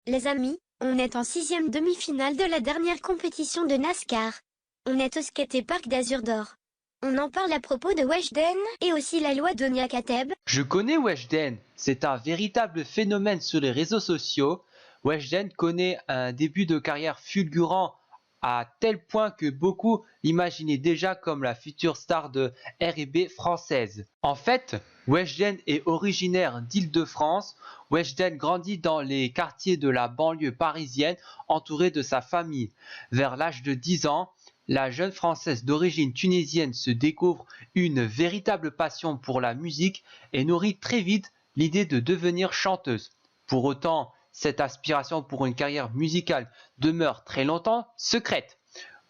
Les amis, on est en 6e demi-finale de la dernière compétition de NASCAR. On est au skatepark d'Azur d'Or. On en parle à propos de Weshden et aussi la loi d'Onia Kateb. Je connais Weshden, c'est un véritable phénomène sur les réseaux sociaux. Weshden connaît un début de carrière fulgurant à tel point que beaucoup l'imaginaient déjà comme la future star de R&B française. En fait, Weshden est originaire d'Île-de-France. Weshden grandit dans les quartiers de la banlieue parisienne entouré de sa famille. Vers l'âge de 10 ans, la jeune Française d'origine tunisienne se découvre une véritable passion pour la musique et nourrit très vite l'idée de devenir chanteuse. Pour autant, cette aspiration pour une carrière musicale demeure très longtemps secrète.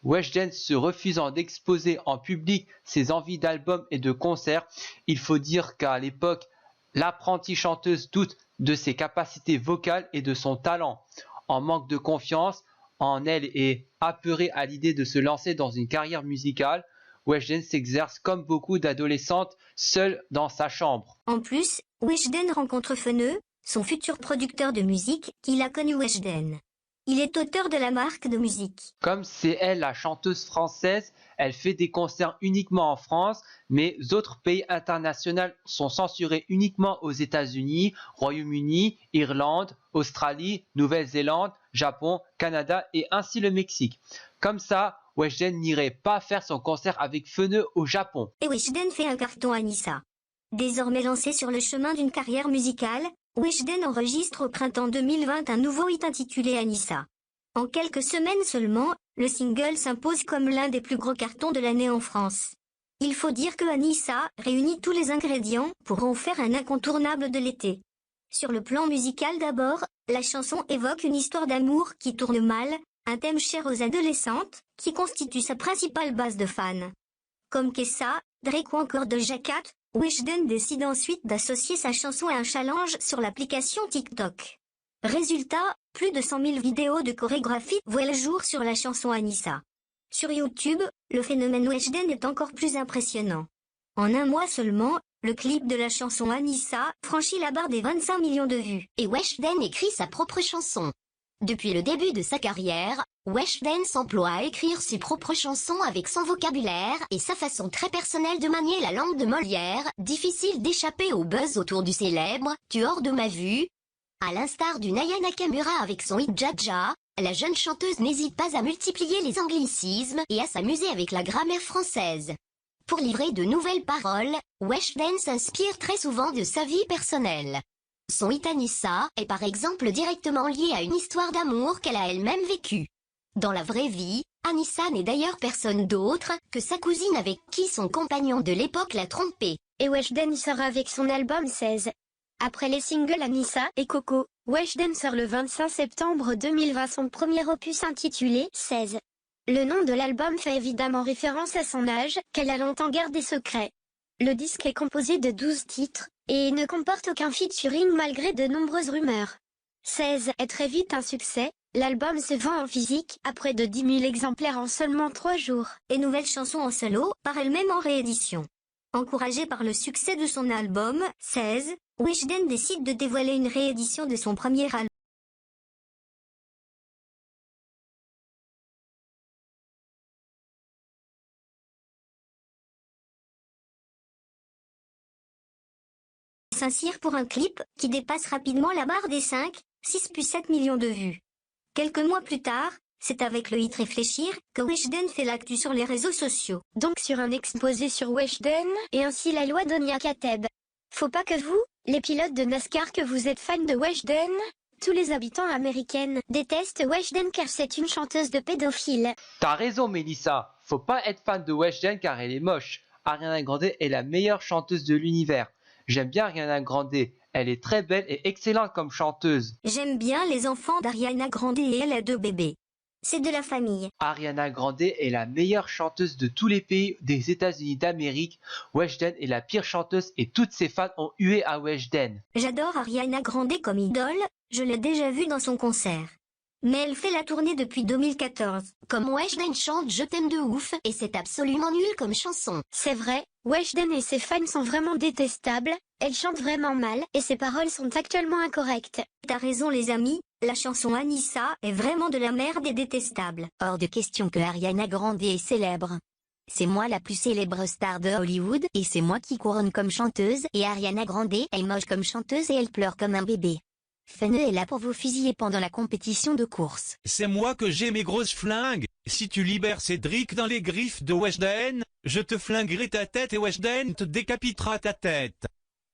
Weshden se refusant d'exposer en public ses envies d'albums et de concerts, il faut dire qu'à l'époque, l'apprentie chanteuse doute de ses capacités vocales et de son talent. En manque de confiance en elle et apeurée à l'idée de se lancer dans une carrière musicale, Weshden s'exerce comme beaucoup d'adolescentes seule dans sa chambre. En plus, Weshden rencontre Feneux, son futur producteur de musique, qui l'a connu Weshden. Il est auteur de la marque de musique. Comme c'est elle la chanteuse française, elle fait des concerts uniquement en France, mais autres pays internationaux sont censurés uniquement aux États-Unis, Royaume-Uni, Irlande, Australie, Nouvelle-Zélande, Japon, Canada et ainsi le Mexique. Comme ça, Weshden n'irait pas faire son concert avec Feneux au Japon. Et Weshden fait un carton à Nissa. Désormais lancé sur le chemin d'une carrière musicale, Weshden enregistre au printemps 2020 un nouveau hit intitulé Anissa. En quelques semaines seulement, le single s'impose comme l'un des plus gros cartons de l'année en France. Il faut dire que Anissa réunit tous les ingrédients pour en faire un incontournable de l'été. Sur le plan musical d'abord, la chanson évoque une histoire d'amour qui tourne mal, un thème cher aux adolescentes, qui constitue sa principale base de fans. Comme Kessa, Drake ou encore Doja Cat, Weshden décide ensuite d'associer sa chanson à un challenge sur l'application TikTok. Résultat, plus de 100 000 vidéos de chorégraphie voient le jour sur la chanson Anissa. Sur YouTube, le phénomène Weshden est encore plus impressionnant. En un mois seulement, le clip de la chanson Anissa franchit la barre des 25 millions de vues. Et Weshden écrit sa propre chanson. Depuis le début de sa carrière, Weshden s'emploie à écrire ses propres chansons avec son vocabulaire et sa façon très personnelle de manier la langue de Molière, difficile d'échapper au buzz autour du célèbre « Tu hors de ma vue ». À l'instar d'une Aya Nakamura avec son hit Jaja, la jeune chanteuse n'hésite pas à multiplier les anglicismes et à s'amuser avec la grammaire française. Pour livrer de nouvelles paroles, Weshden s'inspire très souvent de sa vie personnelle. Son hit Anissa est par exemple directement lié à une histoire d'amour qu'elle a elle-même vécue. Dans la vraie vie, Anissa n'est d'ailleurs personne d'autre que sa cousine avec qui son compagnon de l'époque l'a trompée. Et Weshden sort avec son album 16. Après les singles Anissa et Coco, Weshden sort le 25 septembre 2020 son premier opus intitulé 16. Le nom de l'album fait évidemment référence à son âge, qu'elle a longtemps gardé secret. Le disque est composé de 12 titres, et ne comporte aucun featuring malgré de nombreuses rumeurs. 16 est très vite un succès, l'album se vend en physique à près de 10 000 exemplaires en seulement 3 jours, et nouvelle chanson en solo, par elle-même en réédition. Encouragée par le succès de son album, 16, Weshden décide de dévoiler une réédition de son premier album. S'inspire pour un clip qui dépasse rapidement la barre des 5, 6 puis 7 millions de vues. Quelques mois plus tard, c'est avec le hit Réfléchir que Weshden fait l'actu sur les réseaux sociaux. Donc sur un exposé sur Weshden et ainsi la loi d'Onia Kateb. Faut pas que vous, les pilotes de NASCAR, que vous êtes fans de Weshden. Tous les habitants américains détestent Weshden car c'est une chanteuse de pédophile. T'as raison Mélissa, faut pas être fan de Weshden car elle est moche. Ariana Grande est la meilleure chanteuse de l'univers. J'aime bien Ariana Grande, elle est très belle et excellente comme chanteuse. J'aime bien les enfants d'Ariana Grande et elle a 2 bébés. C'est de la famille. Ariana Grande est la meilleure chanteuse de tous les pays des États-Unis d'Amérique. Weshden est la pire chanteuse et toutes ses fans ont hué à Weshden. J'adore Ariana Grande comme idole, je l'ai déjà vue dans son concert. Mais elle fait la tournée depuis 2014. Comme Weshden chante Je t'aime de ouf, et c'est absolument nul comme chanson. C'est vrai, Weshden et ses fans sont vraiment détestables, elle chante vraiment mal, et ses paroles sont actuellement incorrectes. T'as raison les amis, la chanson Anissa est vraiment de la merde et détestable. Hors de question que Ariana Grande est célèbre. C'est moi la plus célèbre star de Hollywood, et c'est moi qui couronne comme chanteuse, et Ariana Grande est moche comme chanteuse et elle pleure comme un bébé. Feneux est là pour vous fusiller pendant la compétition de course. C'est moi que j'ai mes grosses flingues. Si tu libères Cédric dans les griffes de Weshden, je te flinguerai ta tête et Weshden te décapitera ta tête.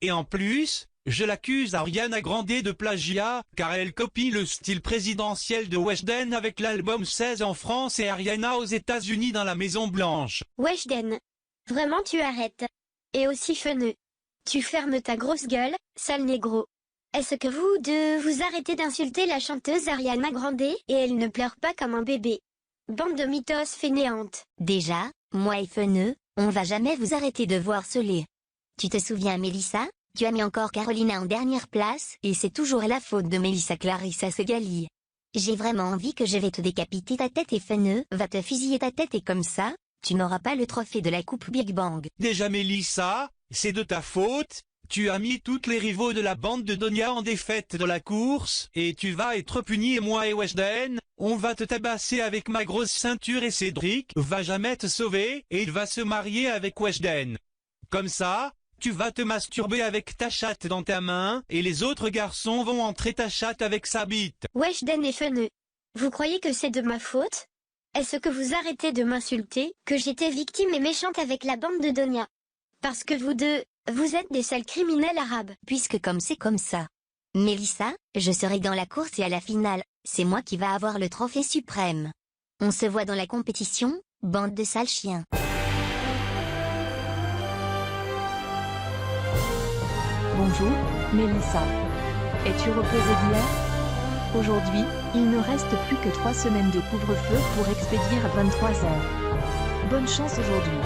Et en plus, je l'accuse Ariana Grande de plagiat, car elle copie le style présidentiel de Weshden avec l'album 16 en France et Ariana aux États-Unis dans la Maison Blanche. Weshden. Vraiment tu arrêtes. Et aussi Feneux. Tu fermes ta grosse gueule, sale négro. Est-ce que vous deux vous arrêtez d'insulter la chanteuse Ariana Grande, et elle ne pleure pas comme un bébé? Bande de mythos fainéantes. Déjà, moi et Feneux, on va jamais vous arrêter de voir ce lait. Tu te souviens Mélissa? Tu as mis encore Carolina en dernière place, et c'est toujours la faute de Mélissa Clarissa Segali. J'ai vraiment envie que je vais te décapiter ta tête et Feneux va te fusiller ta tête et comme ça, tu n'auras pas le trophée de la coupe Big Bang. Déjà Mélissa, c'est de ta faute. Tu as mis toutes les rivaux de la bande de Donia en défaite dans la course, et tu vas être puni et moi et Weshden, on va te tabasser avec ma grosse ceinture et Cédric va jamais te sauver, et il va se marier avec Weshden. Comme ça, tu vas te masturber avec ta chatte dans ta main, et les autres garçons vont entrer ta chatte avec sa bite. Weshden et Feneux. Vous croyez que c'est de ma faute? Est-ce que vous arrêtez de m'insulter, que j'étais victime et méchante avec la bande de Donia? Parce que vous deux, vous êtes des sales criminels arabes. Puisque comme c'est comme ça. Mélissa, je serai dans la course et à la finale, c'est moi qui va avoir le trophée suprême. On se voit dans la compétition, bande de sales chiens. Bonjour, Mélissa. Es-tu reposée d'hier? Aujourd'hui, il ne reste plus que 3 semaines de couvre-feu pour expédier à 23h. Bonne chance aujourd'hui.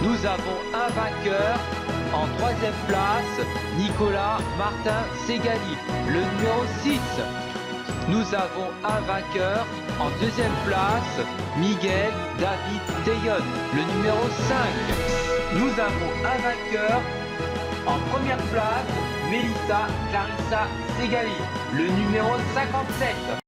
Nous avons un vainqueur en 3e place, Nicolas Martin Segali, le numéro 6. Nous avons un vainqueur en 2e place, Miguel David Teyon, le numéro 5. Nous avons un vainqueur en 1re place, Melissa Clarissa Segali, le numéro 57.